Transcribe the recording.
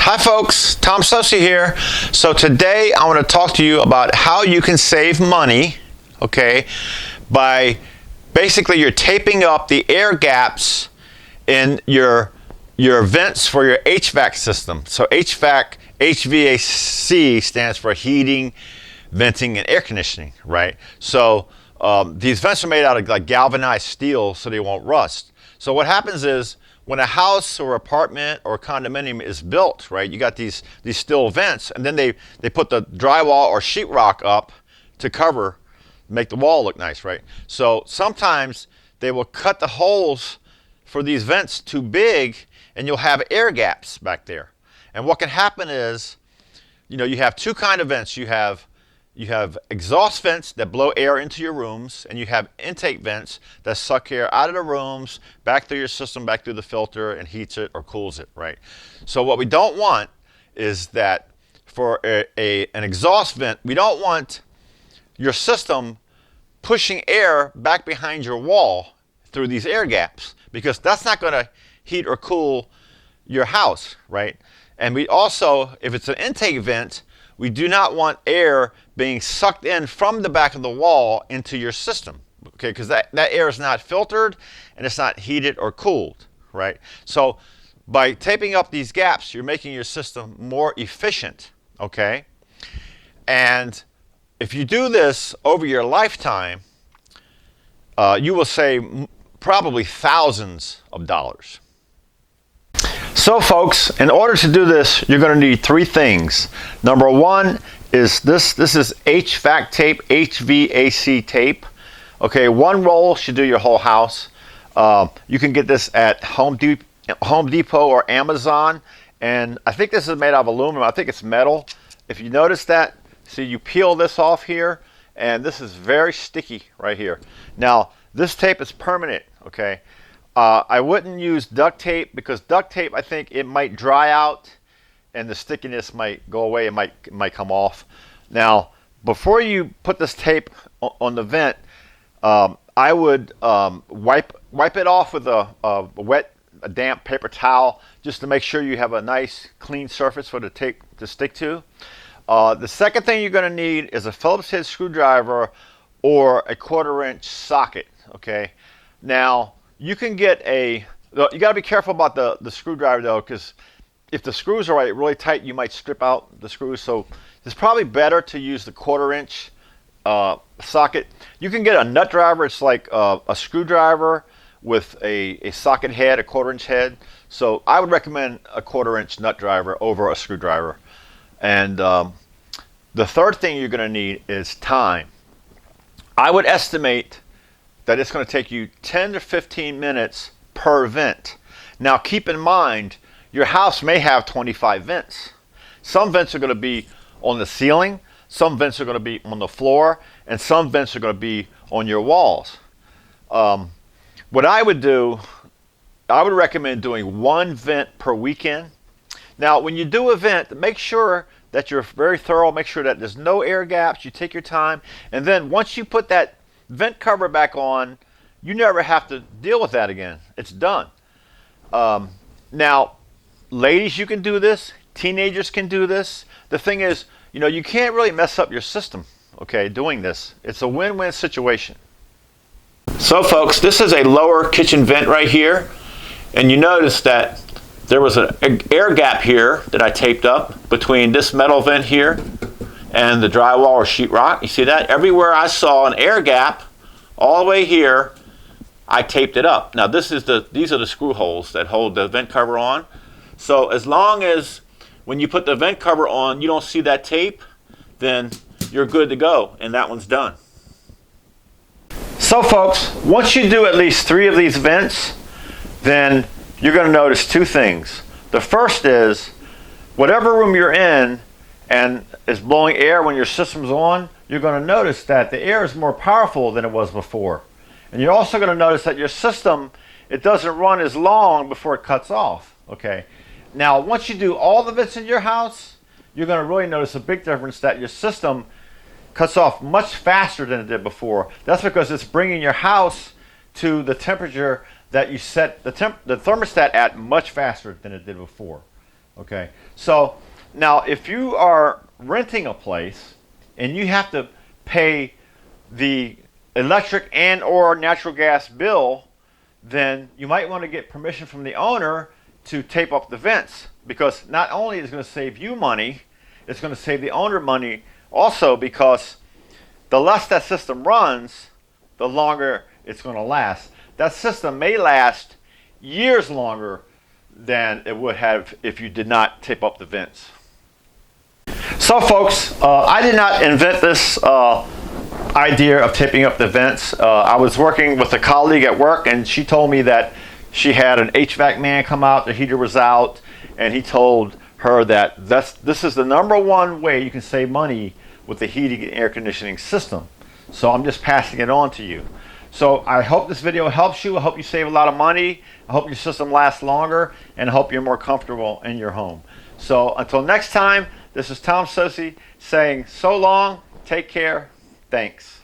Hi folks, Tom Sosi here. So today I want to talk to you about how you can save money, okay, by basically you're taping up the air gaps in your vents for your HVAC system. So HVAC stands for heating, venting, and air conditioning, right? So these vents are made out of like galvanized steel so they won't rust. So what happens is when a house or apartment or condominium is built, right, you got these steel vents, and then they put the drywall or sheetrock up to cover, make the wall look nice, right? So sometimes they will cut the holes for these vents too big, and you'll have air gaps back there. And what can happen is, you know, you have two kind of vents. You have exhaust vents that blow air into your rooms, and you have intake vents that suck air out of the rooms, back through your system, back through the filter, and heats it or cools it, right? So what we don't want is that for an exhaust vent, we don't want your system pushing air back behind your wall through these air gaps, because that's not going to heat or cool your house, right? And we also, if it's an intake vent, we do not want air being sucked in from the back of the wall into your system, okay? Because that air is not filtered and it's not heated or cooled, right? So by taping up these gaps, you're making your system more efficient, okay? And if you do this over your lifetime, you will save probably thousands of dollars. So folks, in order to do this, you're going to need three things. Number one is this is HVAC tape, HVAC tape. Okay, one roll should do your whole house. You can get this at Home Depot or Amazon, and I think this is made out of aluminum. I think it's metal. If you notice that, see, you peel this off here, and this is very sticky right here. Now, this tape is permanent, okay? I wouldn't use duct tape, because duct tape, I think it might dry out and the stickiness might go away. It might come off. Now, before you put this tape on the vent, I would wipe it off with a damp paper towel, just to make sure you have a nice clean surface for the tape to stick to. The second thing you're going to need is a Phillips head screwdriver or a 1/4-inch socket, okay? Now, you can get you got to be careful about the screwdriver though, because if the screws are really tight, you might strip out the screws. So it's probably better to use the 1/4-inch socket. You can get a nut driver. It's like a screwdriver with a socket head, a 1/4-inch head. So I would recommend a 1/4-inch nut driver over a screwdriver. And the third thing you're going to need is time. I would estimate that it's going to take you 10 to 15 minutes per vent. Now keep in mind, your house may have 25 vents. Some vents are going to be on the ceiling, some vents are going to be on the floor, and some vents are going to be on your walls. What I would do, I would recommend doing one vent per weekend. Now when you do a vent, make sure that you're very thorough, make sure that there's no air gaps, you take your time, and then once you put that vent cover back on, you never have to deal with that again. It's done. Now, ladies, you can do this. Teenagers can do this. The thing is, you know, you can't really mess up your system, okay, doing this. It's a win-win situation. So, folks, this is a lower kitchen vent right here, and you notice that there was an air gap here that I taped up between this metal vent here and the drywall or sheetrock. You see that? Everywhere I saw an air gap, all the way here, I taped it up. Now these are the screw holes that hold the vent cover on. So as long as when you put the vent cover on, you don't see that tape, then you're good to go, and that one's done. So folks, once you do at least 3 of these vents, then you're going to notice 2 things. The first is, whatever room you're in and is blowing air when your system's on, you're going to notice that the air is more powerful than it was before. And you're also going to notice that your system, it doesn't run as long before it cuts off, okay? Now, once you do all the vents in your house, you're going to really notice a big difference, that your system cuts off much faster than it did before. That's because it's bringing your house to the temperature that you set the thermostat at much faster than it did before. Okay, so now if you are renting a place and you have to pay the electric and or natural gas bill, then you might want to get permission from the owner to tape up the vents, because not only is it going to save you money, it's going to save the owner money also, because the less that system runs, the longer it's going to last. That system may last years longer than it would have if you did not tape up the vents. So folks, I did not invent this idea of taping up the vents. I was working with a colleague at work, and she told me that she had an HVAC man come out, the heater was out, and he told her that this is the #1 way you can save money with the heating and air conditioning system. So I'm just passing it on to you. So I hope this video helps you. I hope you save a lot of money. I hope your system lasts longer, and I hope you're more comfortable in your home. So until next time, this is Tom Sosi saying so long, take care, thanks.